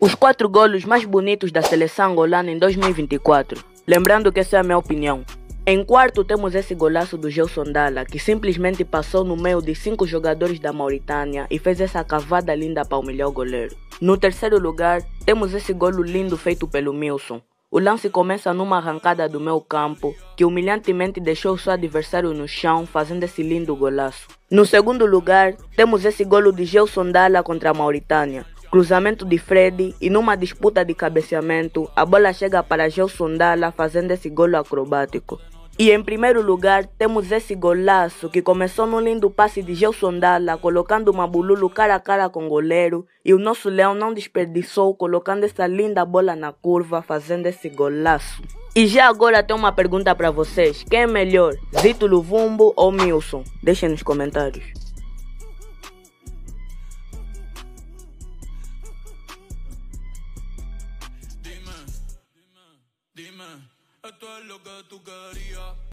Os 4 golos mais bonitos da seleção angolana em 2024. Lembrando que essa é a minha opinião. Em quarto temos esse golaço do Gelson Dalla, que simplesmente passou no meio de 5 jogadores da Mauritânia e fez essa cavada linda para humilhar o goleiro. No terceiro lugar, temos esse golo lindo feito pelo Milson. O lance começa numa arrancada do meio campo, que humilhantemente deixou seu adversário no chão, fazendo esse lindo golaço. No segundo lugar, temos esse golo de Gelson Dalla contra a Mauritânia. Cruzamento de Freddy e numa disputa de cabeceamento, a bola chega para Gelson Dalla fazendo esse golo acrobático. E em primeiro lugar, temos esse golaço que começou num lindo passe de Gelson Dalla, colocando uma Bululu cara a cara com o goleiro, e o nosso Leão não desperdiçou, colocando essa linda bola na curva, fazendo esse golaço. E já agora tem uma pergunta para vocês: quem é melhor, Zito Luvumbo ou Milson? Deixem nos comentários. Dime, esto es lo que tú querías.